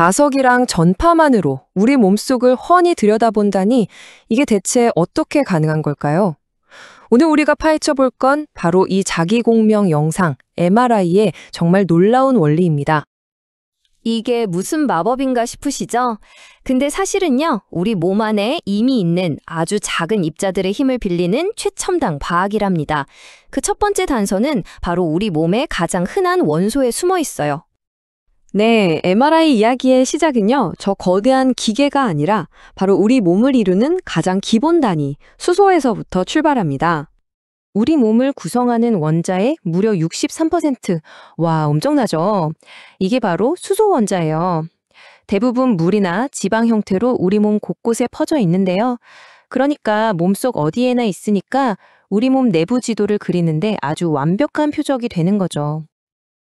자석이랑 전파만으로 우리 몸속을 훤히 들여다본다니 이게 대체 어떻게 가능한 걸까요? 오늘 우리가 파헤쳐 볼 건 바로 이 자기공명 영상, MRI의 정말 놀라운 원리입니다. 이게 무슨 마법인가 싶으시죠? 근데 사실은요, 우리 몸 안에 이미 있는 아주 작은 입자들의 힘을 빌리는 최첨단 과학이랍니다. 그 첫 번째 단서는 바로 우리 몸의 가장 흔한 원소에 숨어 있어요. 네, MRI 이야기의 시작은요, 저 거대한 기계가 아니라 바로 우리 몸을 이루는 가장 기본 단위, 수소에서부터 출발합니다. 우리 몸을 구성하는 원자의 무려 63%. 와, 엄청나죠? 이게 바로 수소 원자예요. 대부분 물이나 지방 형태로 우리 몸 곳곳에 퍼져 있는데요. 그러니까 몸속 어디에나 있으니까 우리 몸 내부 지도를 그리는데 아주 완벽한 표적이 되는 거죠.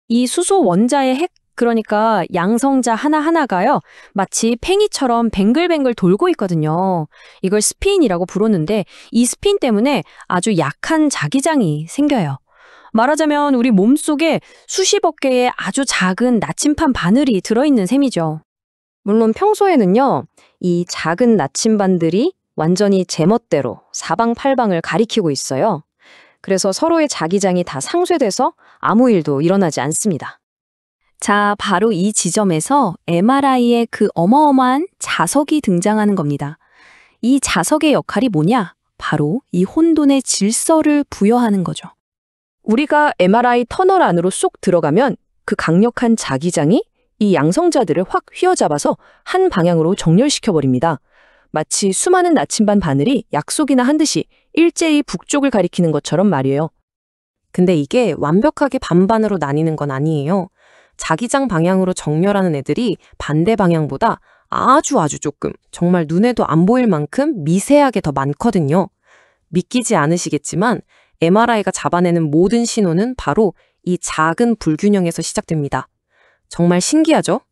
이 수소 원자의 핵, 그러니까 양성자 하나하나가요, 마치 팽이처럼 뱅글뱅글 돌고 있거든요. 이걸 스핀이라고 부르는데 이 스핀 때문에 아주 약한 자기장이 생겨요. 말하자면 우리 몸속에 수십억 개의 아주 작은 나침반 바늘이 들어있는 셈이죠. 물론 평소에는요, 이 작은 나침반들이 완전히 제멋대로 사방팔방을 가리키고 있어요. 그래서 서로의 자기장이 다 상쇄돼서 아무 일도 일어나지 않습니다. 자, 바로 이 지점에서 MRI의 그 어마어마한 자석이 등장하는 겁니다. 이 자석의 역할이 뭐냐? 바로 이 혼돈의 질서를 부여하는 거죠. 우리가 MRI 터널 안으로 쏙 들어가면 그 강력한 자기장이 이 양성자들을 확 휘어잡아서 한 방향으로 정렬시켜버립니다. 마치 수많은 나침반 바늘이 약속이나 한 듯이 일제히 북쪽을 가리키는 것처럼 말이에요. 근데 이게 완벽하게 반반으로 나뉘는 건 아니에요. 자기장 방향으로 정렬하는 애들이 반대 방향보다 아주 조금, 정말 눈에도 안 보일 만큼 미세하게 더 많거든요. 믿기지 않으시겠지만 MRI가 잡아내는 모든 신호는 바로 이 작은 불균형에서 시작됩니다. 정말 신기하죠?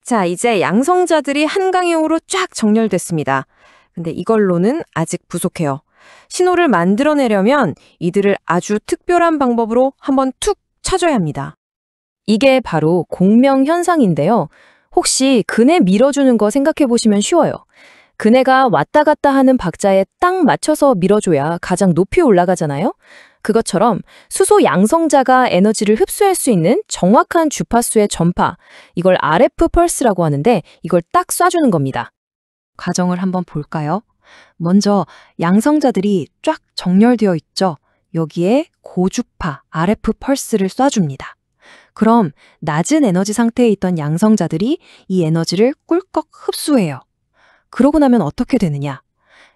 자, 이제 양성자들이 한 방향으로 쫙 정렬됐습니다. 근데 이걸로는 아직 부족해요. 신호를 만들어내려면 이들을 아주 특별한 방법으로 한번 툭 쳐줘야 합니다. 이게 바로 공명 현상인데요. 혹시 그네 밀어주는 거 생각해 보시면 쉬워요. 그네가 왔다 갔다 하는 박자에 딱 맞춰서 밀어줘야 가장 높이 올라가잖아요. 그것처럼 수소 양성자가 에너지를 흡수할 수 있는 정확한 주파수의 전파, 이걸 RF 펄스라고 하는데 이걸 딱 쏴주는 겁니다. 과정을 한번 볼까요? 먼저 양성자들이 쫙 정렬되어 있죠. 여기에 고주파 RF 펄스를 쏴줍니다. 그럼 낮은 에너지 상태에 있던 양성자들이 이 에너지를 꿀꺽 흡수해요. 그러고 나면 어떻게 되느냐?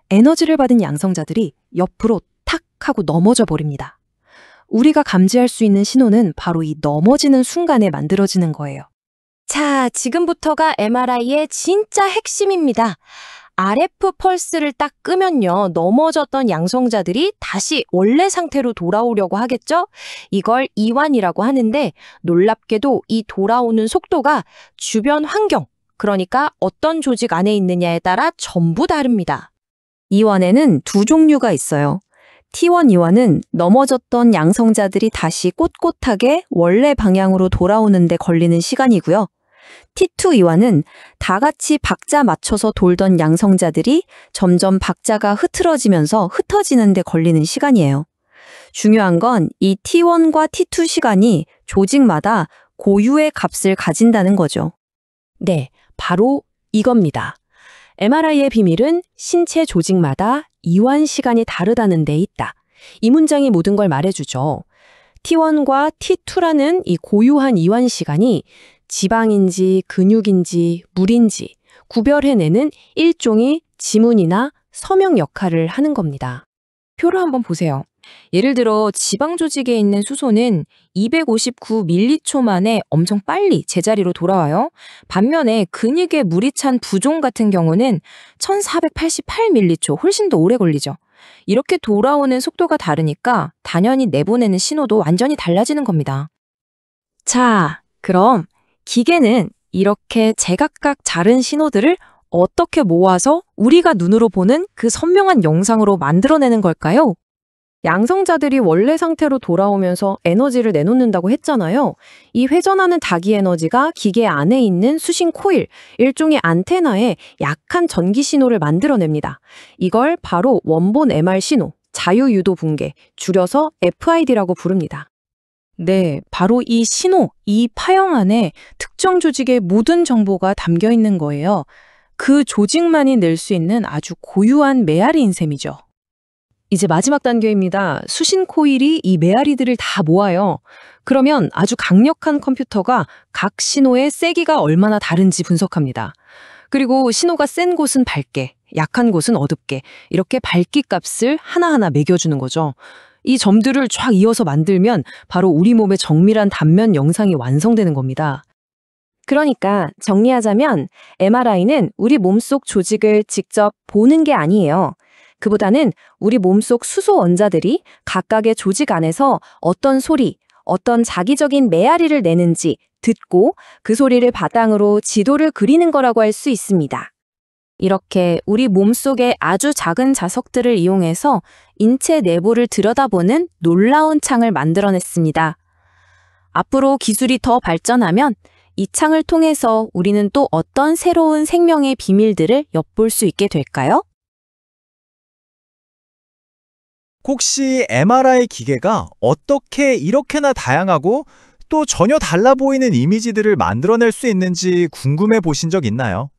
에너지를 받은 양성자들이 옆으로 탁 하고 넘어져 버립니다. 우리가 감지할 수 있는 신호는 바로 이 넘어지는 순간에 만들어지는 거예요. 자, 지금부터가 MRI의 진짜 핵심입니다. RF 펄스를 딱 끄면요, 넘어졌던 양성자들이 다시 원래 상태로 돌아오려고 하겠죠? 이걸 이완이라고 하는데 놀랍게도 이 돌아오는 속도가 주변 환경, 그러니까 어떤 조직 안에 있느냐에 따라 전부 다릅니다. 이완에는 두 종류가 있어요. T1 이완은 넘어졌던 양성자들이 다시 꼿꼿하게 원래 방향으로 돌아오는 데 걸리는 시간이고요. T2 이완은 다 같이 박자 맞춰서 돌던 양성자들이 점점 박자가 흐트러지면서 흩어지는 데 걸리는 시간이에요. 중요한 건 이 T1과 T2 시간이 조직마다 고유의 값을 가진다는 거죠. 네, 바로 이겁니다. MRI의 비밀은 신체 조직마다 이완 시간이 다르다는 데 있다. 이 문장이 모든 걸 말해주죠. T1과 T2라는 이 고유한 이완 시간이 지방인지 근육인지 물인지 구별해내는 일종의 지문이나 서명 역할을 하는 겁니다. 표를 한번 보세요. 예를 들어 지방 조직에 있는 수소는 259m초 만에 엄청 빨리 제자리로 돌아와요. 반면에 근육에 물이 찬 부종 같은 경우는 1488m초, 훨씬 더 오래 걸리죠. 이렇게 돌아오는 속도가 다르니까 당연히 내보내는 신호도 완전히 달라지는 겁니다. 자, 그럼 기계는 이렇게 제각각 다른 신호들을 어떻게 모아서 우리가 눈으로 보는 그 선명한 영상으로 만들어내는 걸까요? 양성자들이 원래 상태로 돌아오면서 에너지를 내놓는다고 했잖아요. 이 회전하는 다기 에너지가 기계 안에 있는 수신 코일, 일종의 안테나에 약한 전기 신호를 만들어냅니다. 이걸 바로 원본 MR 신호, 자유유도 붕괴, 줄여서 FID라고 부릅니다. 네, 바로 이 신호, 이 파형 안에 특정 조직의 모든 정보가 담겨 있는 거예요. 그 조직만이 낼 수 있는 아주 고유한 메아리인 셈이죠. 이제 마지막 단계입니다. 수신 코일이 이 메아리들을 다 모아요. 그러면 아주 강력한 컴퓨터가 각 신호의 세기가 얼마나 다른지 분석합니다. 그리고 신호가 센 곳은 밝게, 약한 곳은 어둡게 이렇게 밝기 값을 하나하나 매겨주는 거죠. 이 점들을 쫙 이어서 만들면 바로 우리 몸의 정밀한 단면 영상이 완성되는 겁니다. 그러니까 정리하자면 MRI는 우리 몸속 조직을 직접 보는 게 아니에요. 그보다는 우리 몸속 수소 원자들이 각각의 조직 안에서 어떤 소리, 어떤 자기적인 메아리를 내는지 듣고 그 소리를 바탕으로 지도를 그리는 거라고 할 수 있습니다. 이렇게 우리 몸속의 아주 작은 자석들을 이용해서 인체 내부를 들여다보는 놀라운 창을 만들어냈습니다. 앞으로 기술이 더 발전하면 이 창을 통해서 우리는 또 어떤 새로운 생명의 비밀들을 엿볼 수 있게 될까요? 혹시 MRI 기계가 어떻게 이렇게나 다양하고 또 전혀 달라 보이는 이미지들을 만들어낼 수 있는지 궁금해 보신 적 있나요?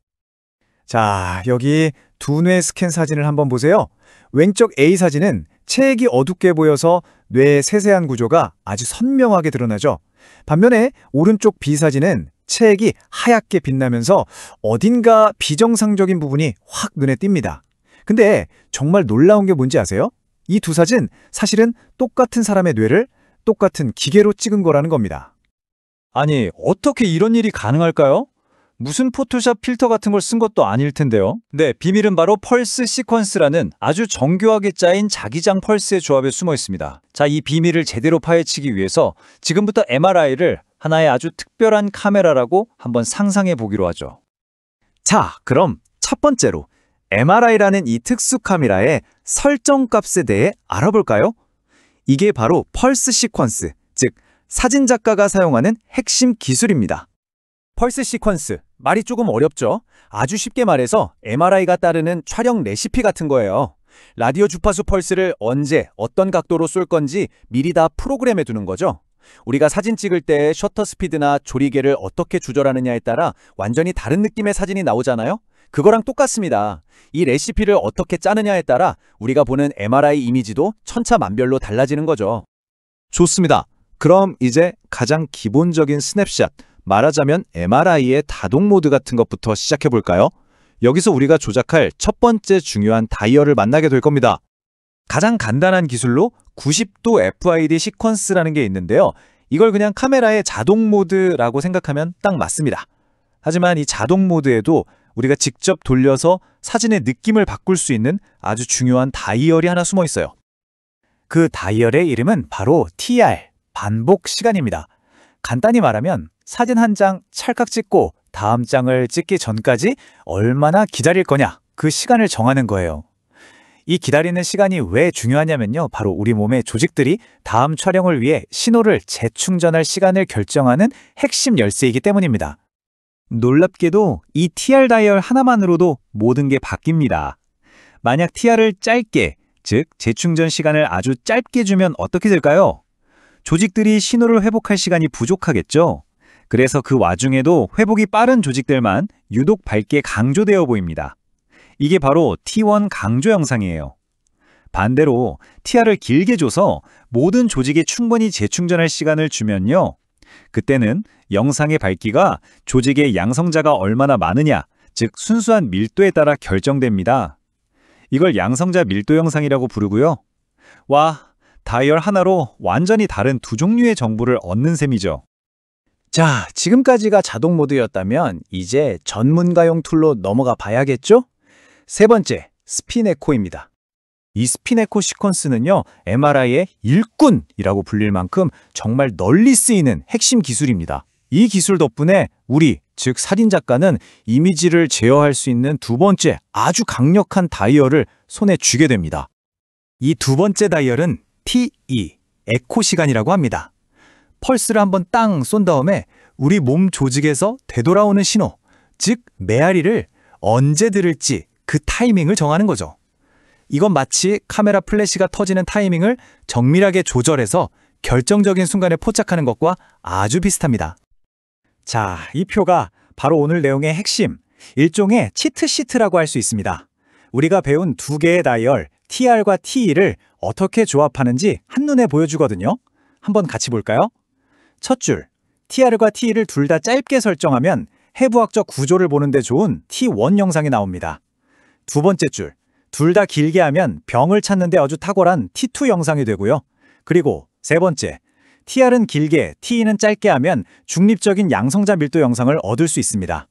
자, 여기 두뇌 스캔 사진을 한번 보세요. 왼쪽 A 사진은 체액이 어둡게 보여서 뇌의 세세한 구조가 아주 선명하게 드러나죠. 반면에 오른쪽 B 사진은 체액이 하얗게 빛나면서 어딘가 비정상적인 부분이 확 눈에 띕니다. 근데 정말 놀라운 게 뭔지 아세요? 이 두 사진 사실은 똑같은 사람의 뇌를 똑같은 기계로 찍은 거라는 겁니다. 아니, 어떻게 이런 일이 가능할까요? 무슨 포토샵 필터 같은 걸 쓴 것도 아닐 텐데요. 네, 비밀은 바로 펄스 시퀀스라는 아주 정교하게 짜인 자기장 펄스의 조합에 숨어 있습니다. 자, 이 비밀을 제대로 파헤치기 위해서 지금부터 MRI를 하나의 아주 특별한 카메라라고 한번 상상해 보기로 하죠. 자, 그럼 첫 번째로 MRI라는 이 특수 카메라의 설정 값에 대해 알아볼까요? 이게 바로 펄스 시퀀스, 즉 사진 작가가 사용하는 핵심 기술입니다. 펄스 시퀀스, 말이 조금 어렵죠? 아주 쉽게 말해서 MRI가 따르는 촬영 레시피 같은 거예요. 라디오 주파수 펄스를 언제, 어떤 각도로 쏠 건지 미리 다 프로그램해 두는 거죠. 우리가 사진 찍을 때 셔터 스피드나 조리개를 어떻게 조절하느냐에 따라 완전히 다른 느낌의 사진이 나오잖아요? 그거랑 똑같습니다. 이 레시피를 어떻게 짜느냐에 따라 우리가 보는 MRI 이미지도 천차만별로 달라지는 거죠. 좋습니다. 그럼 이제 가장 기본적인 스냅샷, 말하자면 MRI의 다동 모드 같은 것부터 시작해 볼까요? 여기서 우리가 조작할 첫 번째 중요한 다이얼을 만나게 될 겁니다. 가장 간단한 기술로 90도 FID 시퀀스라는 게 있는데요. 이걸 그냥 카메라의 자동 모드라고 생각하면 딱 맞습니다. 하지만 이 자동 모드에도 우리가 직접 돌려서 사진의 느낌을 바꿀 수 있는 아주 중요한 다이얼이 하나 숨어 있어요. 그 다이얼의 이름은 바로 TR, 반복 시간입니다. 간단히 말하면 사진 한 장 찰칵 찍고 다음 장을 찍기 전까지 얼마나 기다릴 거냐, 그 시간을 정하는 거예요. 이 기다리는 시간이 왜 중요하냐면요. 바로 우리 몸의 조직들이 다음 촬영을 위해 신호를 재충전할 시간을 결정하는 핵심 열쇠이기 때문입니다. 놀랍게도 이 TR 다이얼 하나만으로도 모든 게 바뀝니다. 만약 TR을 짧게, 즉 재충전 시간을 아주 짧게 주면 어떻게 될까요? 조직들이 신호를 회복할 시간이 부족하겠죠? 그래서 그 와중에도 회복이 빠른 조직들만 유독 밝게 강조되어 보입니다. 이게 바로 T1 강조 영상이에요. 반대로 TR을 길게 줘서 모든 조직이 충분히 재충전할 시간을 주면요. 그때는 영상의 밝기가 조직의 양성자가 얼마나 많으냐, 즉 순수한 밀도에 따라 결정됩니다. 이걸 양성자 밀도 영상이라고 부르고요. 와, 다이얼 하나로 완전히 다른 두 종류의 정보를 얻는 셈이죠. 자, 지금까지가 자동 모드였다면 이제 전문가용 툴로 넘어가 봐야겠죠? 세 번째, 스핀 에코입니다. 이 스핀 에코 시퀀스는요, MRI의 일꾼이라고 불릴 만큼 정말 널리 쓰이는 핵심 기술입니다. 이 기술 덕분에 우리, 즉 사진작가는 이미지를 제어할 수 있는 두 번째 아주 강력한 다이얼을 손에 쥐게 됩니다. 이 두 번째 다이얼은 TE, 에코 시간이라고 합니다. 펄스를 한번 땅 쏜 다음에 우리 몸 조직에서 되돌아오는 신호, 즉 메아리를 언제 들을지 그 타이밍을 정하는 거죠. 이건 마치 카메라 플래시가 터지는 타이밍을 정밀하게 조절해서 결정적인 순간에 포착하는 것과 아주 비슷합니다. 자, 이 표가 바로 오늘 내용의 핵심, 일종의 치트시트라고 할 수 있습니다. 우리가 배운 두 개의 다이얼, TR과 TE를 어떻게 조합하는지 한눈에 보여주거든요. 한번 같이 볼까요? 첫 줄, TR과 TE를 둘 다 짧게 설정하면 해부학적 구조를 보는 데 좋은 T1 영상이 나옵니다. 두 번째 줄, 둘 다 길게 하면 병을 찾는 데 아주 탁월한 T2 영상이 되고요. 그리고 세 번째, TR은 길게, TE는 짧게 하면 중립적인 양성자 밀도 영상을 얻을 수 있습니다.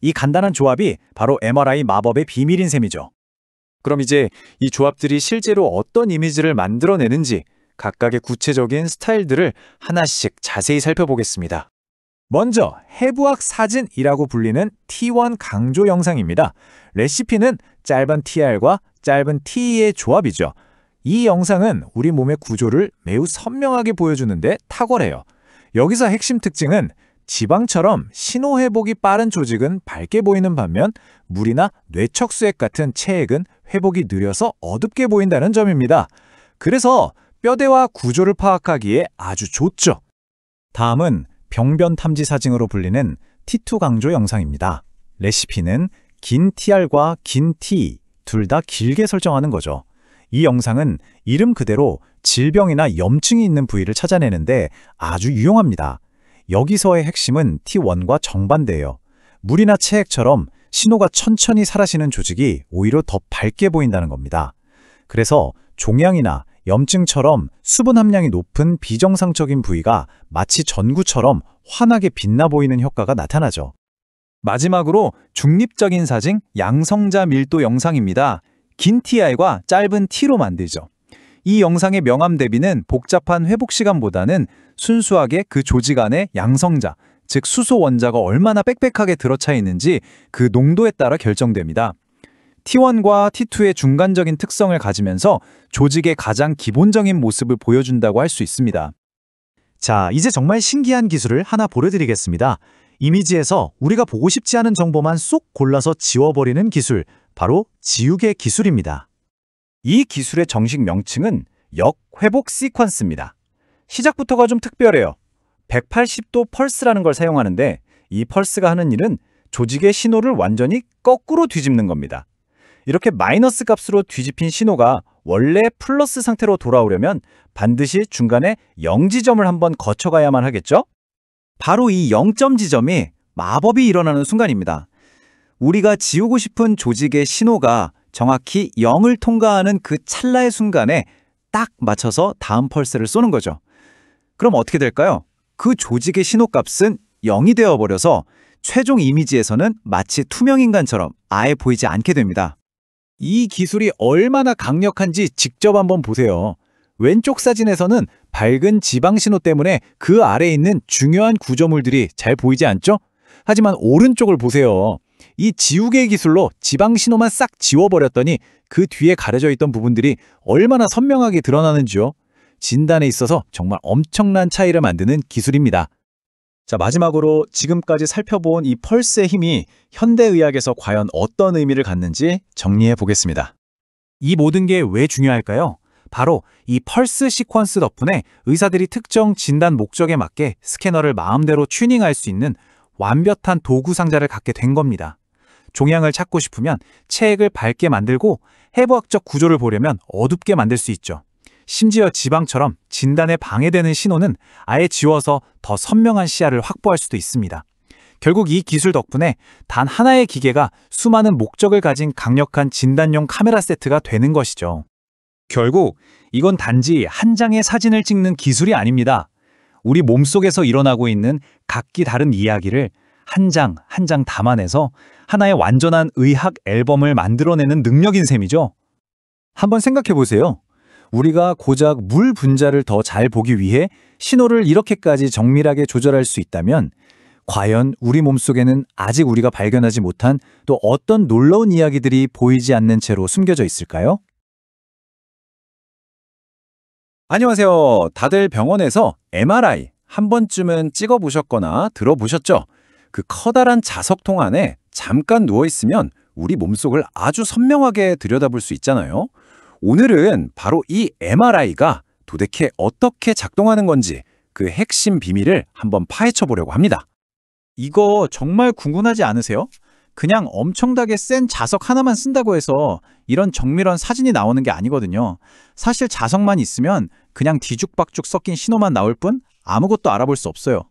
이 간단한 조합이 바로 MRI 마법의 비밀인 셈이죠. 그럼 이제 이 조합들이 실제로 어떤 이미지를 만들어내는지 각각의 구체적인 스타일들을 하나씩 자세히 살펴보겠습니다. 먼저 해부학 사진이라고 불리는 T1 강조 영상입니다. 레시피는 짧은 TR과 짧은 TE의 조합이죠. 이 영상은 우리 몸의 구조를 매우 선명하게 보여주는데 탁월해요. 여기서 핵심 특징은 지방처럼 신호 회복이 빠른 조직은 밝게 보이는 반면 물이나 뇌척수액 같은 체액은 회복이 느려서 어둡게 보인다는 점입니다. 그래서 뼈대와 구조를 파악하기에 아주 좋죠. 다음은 병변 탐지 사진으로 불리는 T2 강조 영상입니다. 레시피는 긴 TR과 긴 TE 둘 다 길게 설정하는 거죠. 이 영상은 이름 그대로 질병이나 염증이 있는 부위를 찾아내는데 아주 유용합니다. 여기서의 핵심은 T1과 정반대예요. 물이나 체액처럼 신호가 천천히 사라지는 조직이 오히려 더 밝게 보인다는 겁니다. 그래서 종양이나 염증처럼 수분 함량이 높은 비정상적인 부위가 마치 전구처럼 환하게 빛나 보이는 효과가 나타나죠. 마지막으로 중립적인 사진 양성자 밀도 영상입니다. 긴 TR과 짧은 T로 만들죠. 이 영상의 명암 대비는 복잡한 회복 시간보다는 순수하게 그 조직 안에 양성자, 즉 수소 원자가 얼마나 빽빽하게 들어차 있는지 그 농도에 따라 결정됩니다. T1과 T2의 중간적인 특성을 가지면서 조직의 가장 기본적인 모습을 보여준다고 할 수 있습니다. 자, 이제 정말 신기한 기술을 하나 보여드리겠습니다. 이미지에서 우리가 보고 싶지 않은 정보만 쏙 골라서 지워버리는 기술, 바로 지우개 기술입니다. 이 기술의 정식 명칭은 역회복 시퀀스입니다. 시작부터가 좀 특별해요. 180도 펄스라는 걸 사용하는데 이 펄스가 하는 일은 조직의 신호를 완전히 거꾸로 뒤집는 겁니다. 이렇게 마이너스 값으로 뒤집힌 신호가 원래 플러스 상태로 돌아오려면 반드시 중간에 0지점을 한번 거쳐가야만 하겠죠? 바로 이 0점 지점이 마법이 일어나는 순간입니다. 우리가 지우고 싶은 조직의 신호가 정확히 0을 통과하는 그 찰나의 순간에 딱 맞춰서 다음 펄스를 쏘는 거죠. 그럼 어떻게 될까요? 그 조직의 신호값은 0이 되어버려서 최종 이미지에서는 마치 투명인간처럼 아예 보이지 않게 됩니다. 이 기술이 얼마나 강력한지 직접 한번 보세요. 왼쪽 사진에서는 밝은 지방 신호 때문에 그 아래에 있는 중요한 구조물들이 잘 보이지 않죠? 하지만 오른쪽을 보세요. 이 지우개 기술로 지방 신호만 싹 지워버렸더니 그 뒤에 가려져 있던 부분들이 얼마나 선명하게 드러나는지요. 진단에 있어서 정말 엄청난 차이를 만드는 기술입니다. 자, 마지막으로 지금까지 살펴본 이 펄스의 힘이 현대의학에서 과연 어떤 의미를 갖는지 정리해 보겠습니다. 이 모든 게 왜 중요할까요? 바로 이 펄스 시퀀스 덕분에 의사들이 특정 진단 목적에 맞게 스캐너를 마음대로 튜닝할 수 있는 완벽한 도구 상자를 갖게 된 겁니다. 종양을 찾고 싶으면 체액을 밝게 만들고 해부학적 구조를 보려면 어둡게 만들 수 있죠. 심지어 지방처럼 진단에 방해되는 신호는 아예 지워서 더 선명한 시야를 확보할 수도 있습니다. 결국 이 기술 덕분에 단 하나의 기계가 수많은 목적을 가진 강력한 진단용 카메라 세트가 되는 것이죠. 결국 이건 단지 한 장의 사진을 찍는 기술이 아닙니다. 우리 몸속에서 일어나고 있는 각기 다른 이야기를 한 장 한 장 담아내서 하나의 완전한 의학 앨범을 만들어내는 능력인 셈이죠. 한번 생각해 보세요. 우리가 고작 물 분자를 더 잘 보기 위해 신호를 이렇게까지 정밀하게 조절할 수 있다면 과연 우리 몸속에는 아직 우리가 발견하지 못한 또 어떤 놀라운 이야기들이 보이지 않는 채로 숨겨져 있을까요? 안녕하세요. 다들 병원에서 MRI 한 번쯤은 찍어보셨거나 들어보셨죠? 그 커다란 자석통 안에 잠깐 누워있으면 우리 몸속을 아주 선명하게 들여다볼 수 있잖아요. 오늘은 바로 이 MRI가 도대체 어떻게 작동하는 건지 그 핵심 비밀을 한번 파헤쳐 보려고 합니다. 이거 정말 궁금하지 않으세요? 그냥 엄청나게 센 자석 하나만 쓴다고 해서 이런 정밀한 사진이 나오는 게 아니거든요. 사실 자석만 있으면 그냥 뒤죽박죽 섞인 신호만 나올 뿐 아무것도 알아볼 수 없어요.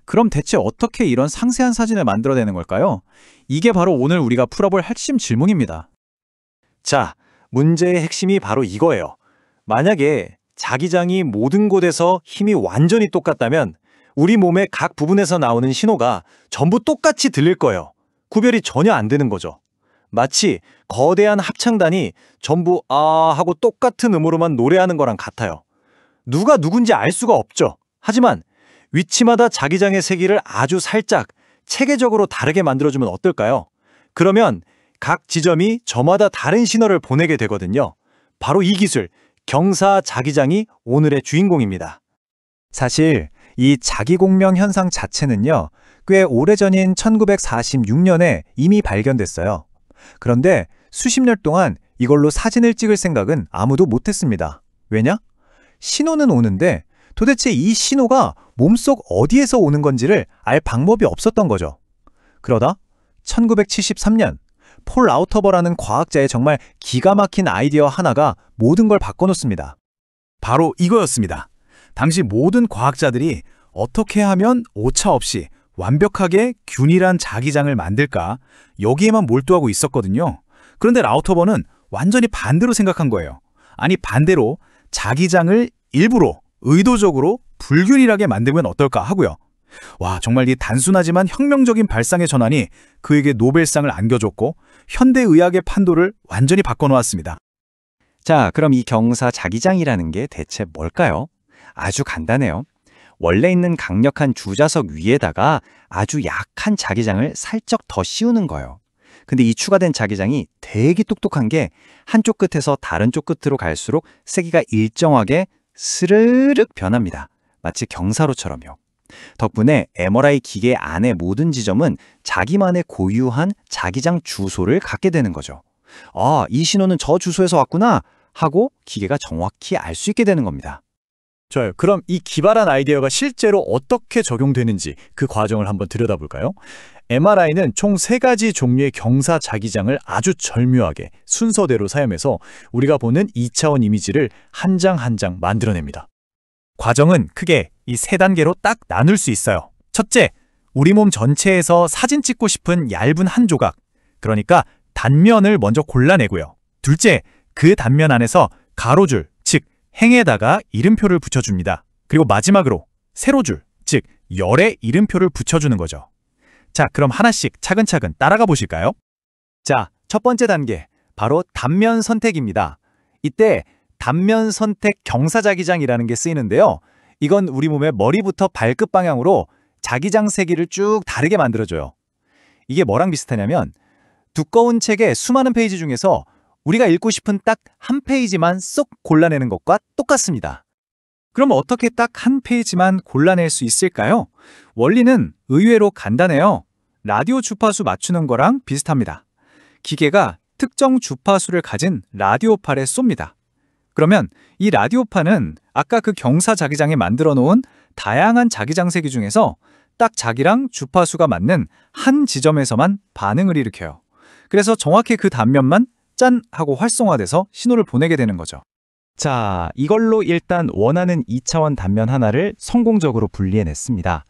그럼 대체 어떻게 이런 상세한 사진을 만들어내는 걸까요? 이게 바로 오늘 우리가 풀어볼 핵심 질문입니다. 자, 문제의 핵심이 바로 이거예요. 만약에 자기장이 모든 곳에서 힘이 완전히 똑같다면 우리 몸의 각 부분에서 나오는 신호가 전부 똑같이 들릴 거예요. 구별이 전혀 안 되는 거죠. 마치 거대한 합창단이 전부 아 하고 똑같은 음으로만 노래하는 거랑 같아요. 누가 누군지 알 수가 없죠. 하지만 위치마다 자기장의 세기를 아주 살짝 체계적으로 다르게 만들어주면 어떨까요? 그러면 각 지점이 저마다 다른 신호를 보내게 되거든요. 바로 이 기술, 경사 자기장이 오늘의 주인공입니다. 사실 이 자기공명 현상 자체는요, 꽤 오래전인 1946년에 이미 발견됐어요. 그런데 수십 년 동안 이걸로 사진을 찍을 생각은 아무도 못했습니다. 왜냐? 신호는 오는데 도대체 이 신호가 몸속 어디에서 오는 건지를 알 방법이 없었던 거죠. 그러다 1973년 폴 라우터버라는 과학자의 정말 기가 막힌 아이디어 하나가 모든 걸 바꿔놓습니다. 바로 이거였습니다. 당시 모든 과학자들이 어떻게 하면 오차 없이 완벽하게 균일한 자기장을 만들까 여기에만 몰두하고 있었거든요. 그런데 라우터버는 완전히 반대로 생각한 거예요. 아니 반대로 자기장을 일부러 의도적으로 불균일하게 만들면 어떨까 하고요. 와, 정말 이 단순하지만 혁명적인 발상의 전환이 그에게 노벨상을 안겨줬고 현대의학의 판도를 완전히 바꿔놓았습니다. 자, 그럼 이 경사 자기장이라는 게 대체 뭘까요? 아주 간단해요. 원래 있는 강력한 주자석 위에다가 아주 약한 자기장을 살짝 더 씌우는 거예요. 근데 이 추가된 자기장이 되게 똑똑한 게 한쪽 끝에서 다른 쪽 끝으로 갈수록 세기가 일정하게 스르륵 변합니다. 마치 경사로처럼요. 덕분에 MRI 기계 안의 모든 지점은 자기만의 고유한 자기장 주소를 갖게 되는 거죠. 아, 이 신호는 저 주소에서 왔구나 하고 기계가 정확히 알 수 있게 되는 겁니다. 좋아요. 그럼 이 기발한 아이디어가 실제로 어떻게 적용되는지 그 과정을 한번 들여다볼까요? MRI는 총 3가지 종류의 경사 자기장을 아주 절묘하게 순서대로 사용해서 우리가 보는 2차원 이미지를 한 장 한 장 만들어냅니다. 과정은 크게 이 3단계로 딱 나눌 수 있어요. 첫째, 우리 몸 전체에서 사진 찍고 싶은 얇은 한 조각, 그러니까 단면을 먼저 골라내고요. 둘째, 그 단면 안에서 가로줄, 즉 행에다가 이름표를 붙여줍니다. 그리고 마지막으로 세로줄, 즉 열에 이름표를 붙여주는 거죠. 자, 그럼 하나씩 차근차근 따라가 보실까요? 자, 첫 번째 단계, 바로 단면 선택입니다. 이때 단면 선택 경사자기장이라는 게 쓰이는데요. 이건 우리 몸의 머리부터 발끝 방향으로 자기장 세기를 쭉 다르게 만들어줘요. 이게 뭐랑 비슷하냐면 두꺼운 책의 수많은 페이지 중에서 우리가 읽고 싶은 딱 한 페이지만 쏙 골라내는 것과 똑같습니다. 그럼 어떻게 딱 한 페이지만 골라낼 수 있을까요? 원리는 의외로 간단해요. 라디오 주파수 맞추는 거랑 비슷합니다. 기계가 특정 주파수를 가진 라디오파에 쏩니다. 그러면 이 라디오파는 아까 그 경사 자기장에 만들어 놓은 다양한 자기장 세기 중에서 딱 자기랑 주파수가 맞는 한 지점에서만 반응을 일으켜요. 그래서 정확히 그 단면만 짠! 하고 활성화돼서 신호를 보내게 되는 거죠. 자, 이걸로 일단 원하는 2차원 단면 하나를 성공적으로 분리해냈습니다.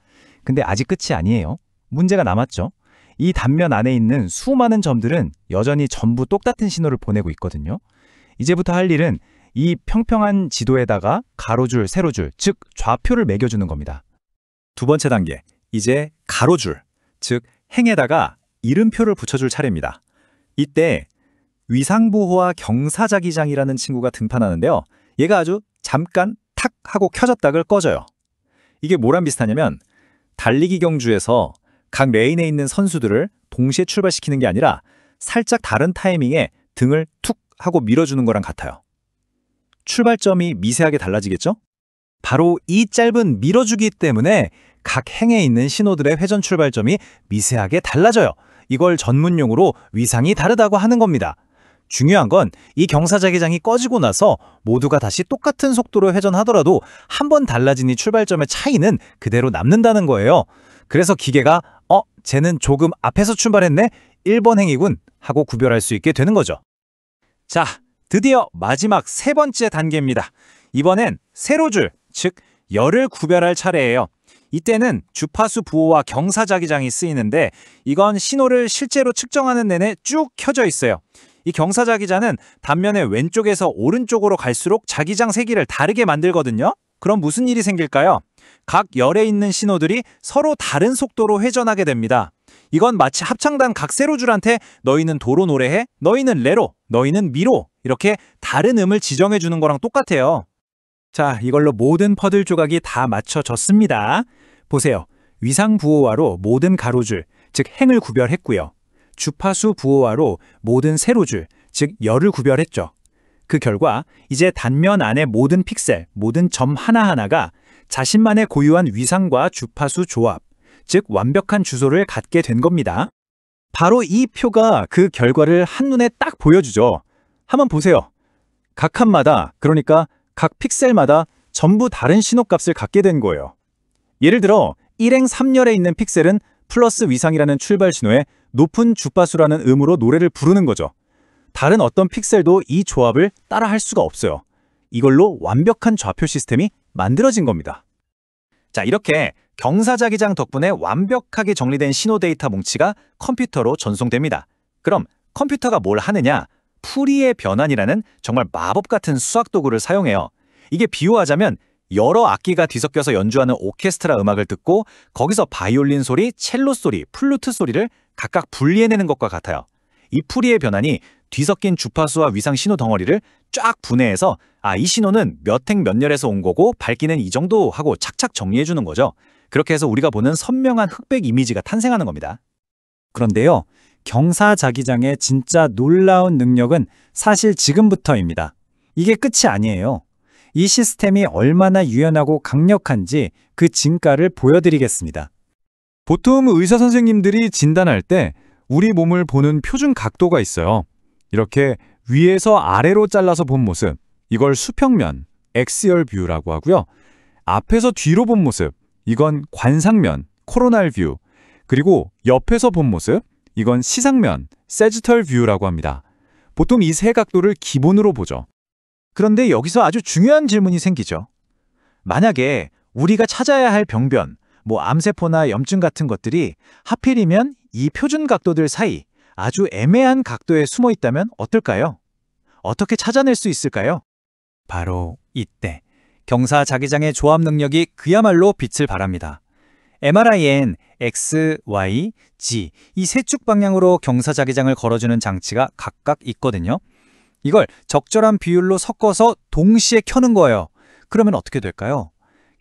근데 아직 끝이 아니에요. 문제가 남았죠. 이 단면 안에 있는 수많은 점들은 여전히 전부 똑같은 신호를 보내고 있거든요. 이제부터 할 일은 이 평평한 지도에다가 가로줄, 세로줄, 즉 좌표를 매겨주는 겁니다. 두 번째 단계, 이제 가로줄, 즉 행에다가 이름표를 붙여줄 차례입니다. 이때 위상보호와 경사자기장이라는 친구가 등판하는데요. 얘가 아주 잠깐 탁 하고 켜졌다가 꺼져요. 이게 뭐랑 비슷하냐면 달리기 경주에서 각 레인에 있는 선수들을 동시에 출발시키는 게 아니라 살짝 다른 타이밍에 등을 툭 하고 밀어주는 거랑 같아요. 출발점이 미세하게 달라지겠죠? 바로 이 짧은 밀어주기 때문에 각 행에 있는 신호들의 회전 출발점이 미세하게 달라져요. 이걸 전문용어로 위상이 다르다고 하는 겁니다. 중요한 건 이 경사자기장이 꺼지고 나서 모두가 다시 똑같은 속도로 회전하더라도 한 번 달라진 이 출발점의 차이는 그대로 남는다는 거예요. 그래서 기계가 쟤는 조금 앞에서 출발했네? 1번 행이군 하고 구별할 수 있게 되는 거죠. 자, 드디어 마지막 3번째 단계입니다. 이번엔 세로줄, 즉 열을 구별할 차례예요. 이때는 주파수 부호와 경사자기장이 쓰이는데 이건 신호를 실제로 측정하는 내내 쭉 켜져 있어요. 이 경사자기장은 단면의 왼쪽에서 오른쪽으로 갈수록 자기장 세기를 다르게 만들거든요. 그럼 무슨 일이 생길까요? 각 열에 있는 신호들이 서로 다른 속도로 회전하게 됩니다. 이건 마치 합창단 각 세로줄한테 너희는 도로 노래해, 너희는 레로, 너희는 미로 이렇게 다른 음을 지정해 주는 거랑 똑같아요. 자, 이걸로 모든 퍼즐 조각이 다 맞춰졌습니다. 보세요. 위상 부호화로 모든 가로줄, 즉 행을 구별했고요. 주파수 부호화로 모든 세로줄, 즉 열을 구별했죠. 그 결과 이제 단면 안의 모든 픽셀, 모든 점 하나하나가 자신만의 고유한 위상과 주파수 조합, 즉 완벽한 주소를 갖게 된 겁니다. 바로 이 표가 그 결과를 한눈에 딱 보여주죠. 한번 보세요. 각 칸마다, 그러니까 각 픽셀마다 전부 다른 신호값을 갖게 된 거예요. 예를 들어 1행 3열에 있는 픽셀은 플러스 위상이라는 출발 신호에 높은 주파수라는 음으로 노래를 부르는 거죠. 다른 어떤 픽셀도 이 조합을 따라 할 수가 없어요. 이걸로 완벽한 좌표 시스템이 만들어진 겁니다. 자, 이렇게 경사자기장 덕분에 완벽하게 정리된 신호 데이터 뭉치가 컴퓨터로 전송됩니다. 그럼 컴퓨터가 뭘 하느냐? 푸리의 변환이라는 정말 마법 같은 수학 도구를 사용해요. 이게 비유하자면 여러 악기가 뒤섞여서 연주하는 오케스트라 음악을 듣고 거기서 바이올린 소리, 첼로 소리, 플루트 소리를 각각 분리해내는 것과 같아요. 이 푸리의 변환이 뒤섞인 주파수와 위상 신호 덩어리를 쫙 분해해서 이 신호는 몇 행 몇 열에서 온 거고 밝기는 이 정도 하고 착착 정리해주는 거죠. 그렇게 해서 우리가 보는 선명한 흑백 이미지가 탄생하는 겁니다. 그런데요, 경사자기장의 진짜 놀라운 능력은 사실 지금부터입니다. 이게 끝이 아니에요. 이 시스템이 얼마나 유연하고 강력한지 그 진가를 보여드리겠습니다. 보통 의사 선생님들이 진단할 때 우리 몸을 보는 표준 각도가 있어요. 이렇게 위에서 아래로 잘라서 본 모습, 이걸 수평면, 엑시얼 뷰라고 하고요. 앞에서 뒤로 본 모습, 이건 관상면, 코로날 뷰, 그리고 옆에서 본 모습, 이건 시상면, 세지털 뷰라고 합니다. 보통 이 세 각도를 기본으로 보죠. 그런데 여기서 아주 중요한 질문이 생기죠. 만약에 우리가 찾아야 할 병변, 암세포나 염증 같은 것들이 하필이면 이 표준 각도들 사이 아주 애매한 각도에 숨어 있다면 어떨까요? 어떻게 찾아낼 수 있을까요? 바로 이때 경사자기장의 조합 능력이 그야말로 빛을 발합니다. MRI엔 X, Y, G 이 세 축 방향으로 경사자기장을 걸어주는 장치가 각각 있거든요. 이걸 적절한 비율로 섞어서 동시에 켜는 거예요. 그러면 어떻게 될까요?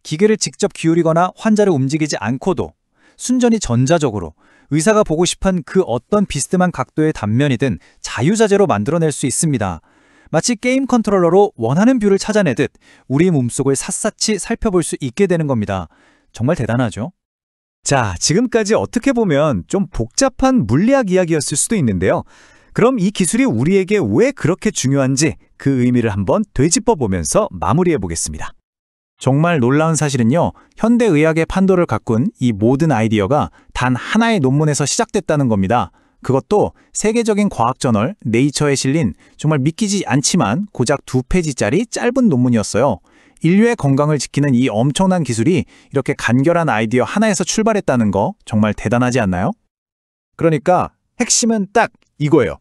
기계를 직접 기울이거나 환자를 움직이지 않고도 순전히 전자적으로 의사가 보고 싶은 그 어떤 비스듬한 각도의 단면이든 자유자재로 만들어낼 수 있습니다. 마치 게임 컨트롤러로 원하는 뷰를 찾아내듯 우리 몸속을 샅샅이 살펴볼 수 있게 되는 겁니다. 정말 대단하죠? 자, 지금까지 어떻게 보면 좀 복잡한 물리학 이야기였을 수도 있는데요. 그럼 이 기술이 우리에게 왜 그렇게 중요한지 그 의미를 한번 되짚어 보면서 마무리해 보겠습니다. 정말 놀라운 사실은요, 현대의학의 판도를 가꾼 이 모든 아이디어가 단 하나의 논문에서 시작됐다는 겁니다. 그것도 세계적인 과학 저널 네이처에 실린 정말 믿기지 않지만 고작 2페이지짜리 짧은 논문이었어요. 인류의 건강을 지키는 이 엄청난 기술이 이렇게 간결한 아이디어 하나에서 출발했다는 거 정말 대단하지 않나요? 그러니까 핵심은 딱 이거예요.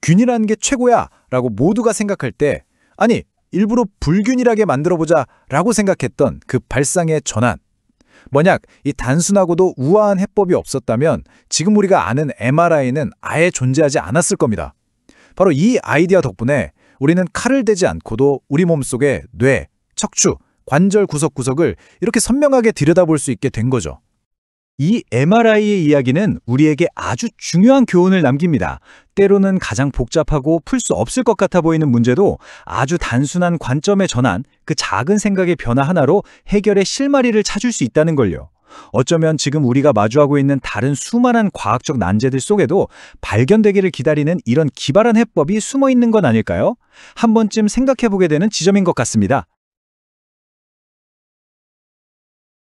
균이라는 게 최고야 라고 모두가 생각할 때, 아니 일부러 불균일하게 만들어보자 라고 생각했던 그 발상의 전환. 만약 이 단순하고도 우아한 해법이 없었다면 지금 우리가 아는 MRI는 아예 존재하지 않았을 겁니다. 바로 이 아이디어 덕분에 우리는 칼을 대지 않고도 우리 몸속의 뇌, 척추, 관절 구석구석을 이렇게 선명하게 들여다볼 수 있게 된 거죠. 이 MRI의 이야기는 우리에게 아주 중요한 교훈을 남깁니다. 때로는 가장 복잡하고 풀 수 없을 것 같아 보이는 문제도 아주 단순한 관점의 전환, 그 작은 생각의 변화 하나로 해결의 실마리를 찾을 수 있다는 걸요. 어쩌면 지금 우리가 마주하고 있는 다른 수많은 과학적 난제들 속에도 발견되기를 기다리는 이런 기발한 해법이 숨어 있는 건 아닐까요? 한 번쯤 생각해보게 되는 지점인 것 같습니다.